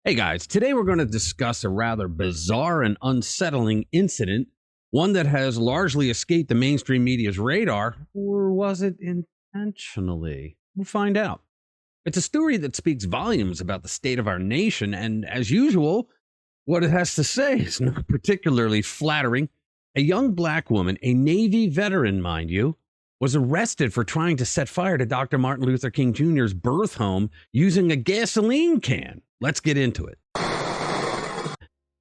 Hey guys, today we're going to discuss a rather bizarre and unsettling incident, one that has largely escaped the mainstream media's radar, or was it intentionally? We'll find out. It's a story that speaks volumes about the state of our nation, and as usual, what it has to say is not particularly flattering. A young black woman, a Navy veteran, mind you, was arrested for trying to set fire to Dr. Martin Luther King Jr.'s birth home using a gasoline can. Let's get into it.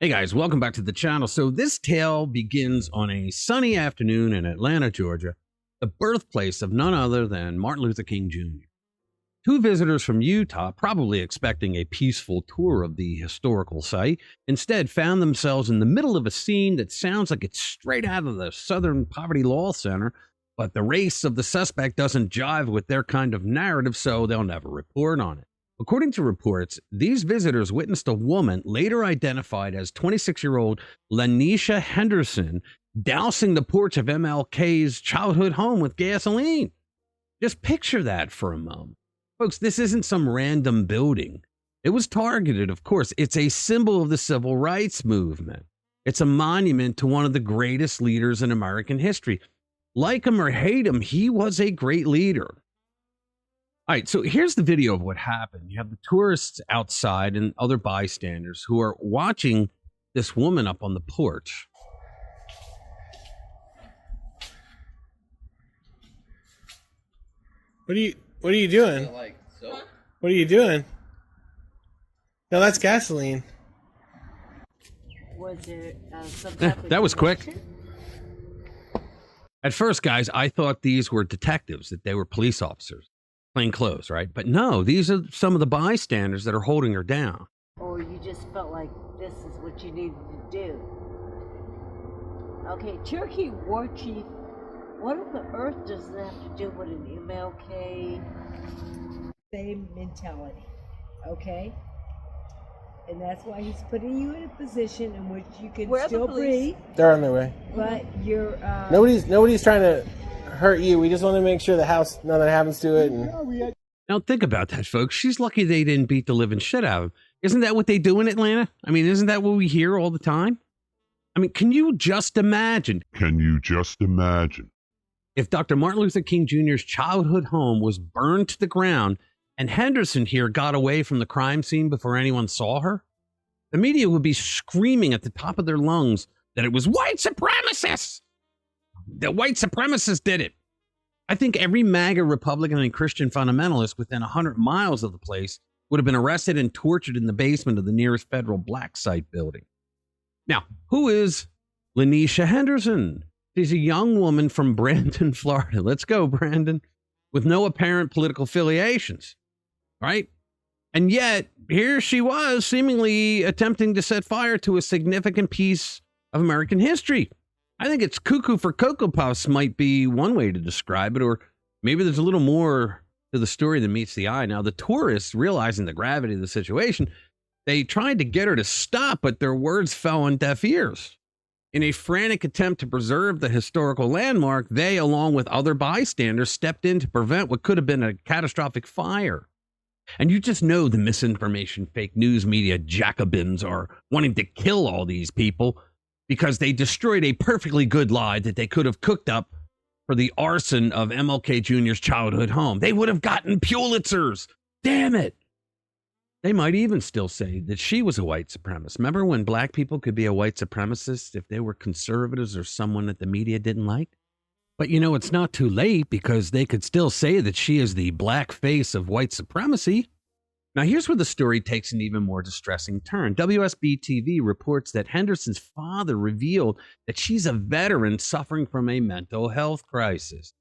Hey guys, welcome back to the channel. So this tale begins on a sunny afternoon in Atlanta, Georgia, the birthplace of none other than Martin Luther King Jr. Two visitors from Utah, probably expecting a peaceful tour of the historical site, instead found themselves in the middle of a scene that sounds like it's straight out of the Southern Poverty Law Center, but the race of the suspect doesn't jive with their kind of narrative, so they'll never report on it. According to reports, these visitors witnessed a woman later identified as 26-year-old Lanisha Henderson dousing the porch of MLK's childhood home with gasoline. Just picture that for a moment. Folks, this isn't some random building. It was targeted, of course. It's a symbol of the civil rights movement. It's a monument to one of the greatest leaders in American history. Like him or hate him, he was a great leader. All right, so here's the video of what happened. You have the tourists outside and other bystanders who are watching this woman up on the porch. What are you doing? What are you doing? No, that's gasoline. Was there some type of That was quick. connection? At first, guys, I thought these were detectives, that they were police officers, plain clothes, right? But no, these are some of the bystanders that are holding her down. Or you just felt like this is what you needed to do? Okay, Cherokee War Chief, what on the earth does that have to do with an MLK? Same mentality, okay? And that's why he's putting you in a position in which you can still breathe, They're on their way. but you're... Nobody's trying to hurt you. We just want to make sure the house, nothing happens to it. And Now, think about that, folks. She's lucky they didn't beat the living shit out of him. Isn't that what they do in Atlanta? I mean, isn't that what we hear all the time? I mean, can you just imagine? If Dr. Martin Luther King Jr.'s childhood home was burned to the ground and Henderson here got away from the crime scene before anyone saw her? The media would be screaming at the top of their lungs that it was white supremacists. The white supremacists did it. I think every MAGA Republican and Christian fundamentalist within 100 miles of the place would have been arrested and tortured in the basement of the nearest federal black site building. Now, who is Lanisha Henderson? She's a young woman from Brandon, Florida. Let's go, Brandon. With no apparent political affiliations, right? And yet, here she was seemingly attempting to set fire to a significant piece of American history. I think it's cuckoo for Cocoa Puffs might be one way to describe it, or maybe there's a little more to the story than meets the eye. Now, the tourists, realizing the gravity of the situation, they tried to get her to stop, but their words fell on deaf ears. In a frantic attempt to preserve the historical landmark, they, along with other bystanders, stepped in to prevent what could have been a catastrophic fire. And you just know the misinformation, fake news media Jacobins are wanting to kill all these people because they destroyed a perfectly good lie that they could have cooked up for the arson of MLK Jr.'s childhood home. They would have gotten Pulitzers. Damn it. They might even still say that she was a white supremacist. Remember when black people could be a white supremacist if they were conservatives or someone that the media didn't like? But you know, it's not too late because they could still say that she is the black face of white supremacy. Now, here's where the story takes an even more distressing turn. WSB-TV reports that Henderson's father revealed that she's a veteran suffering from a mental health crisis.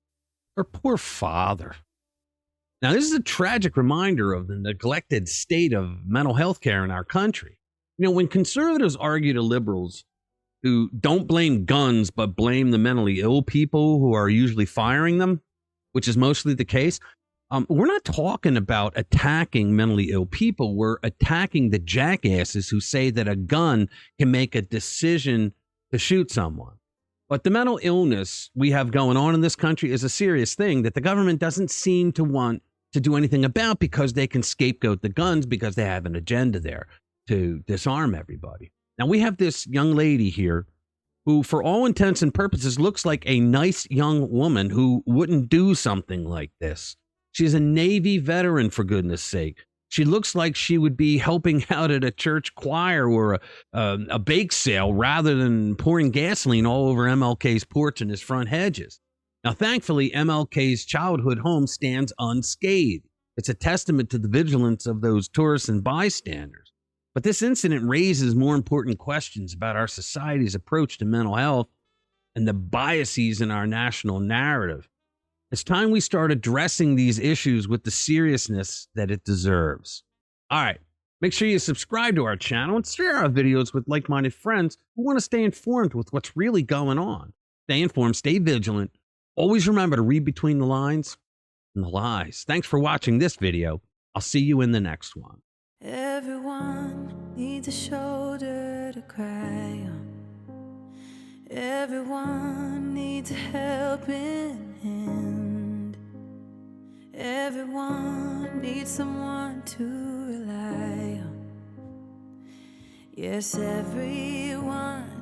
Her poor father. Now, this is a tragic reminder of the neglected state of mental health care in our country. You know, when conservatives argue to liberals who don't blame guns but blame the mentally ill people who are usually firing them, which is mostly the case, we're not talking about attacking mentally ill people. We're attacking the jackasses who say that a gun can make a decision to shoot someone. But the mental illness we have going on in this country is a serious thing that the government doesn't seem to want to do anything about because they can scapegoat the guns because they have an agenda there. to disarm everybody. Now, we have this young lady here who, for all intents and purposes, looks like a nice young woman who wouldn't do something like this. She's a Navy veteran, for goodness sake. She looks like she would be helping out at a church choir or a bake sale rather than pouring gasoline all over MLK's porch and his front hedges. Now, thankfully, MLK's childhood home stands unscathed. It's a testament to the vigilance of those tourists and bystanders. But this incident raises more important questions about our society's approach to mental health and the biases in our national narrative. It's time we start addressing these issues with the seriousness that it deserves. All right, make sure you subscribe to our channel and share our videos with like-minded friends who want to stay informed with what's really going on. Stay informed, stay vigilant. Always remember to read between the lines and the lies. Thanks for watching this video. I'll see you in the next one. Everyone needs a shoulder to cry on. Everyone needs a helping hand. Everyone needs someone to rely on. Yes, everyone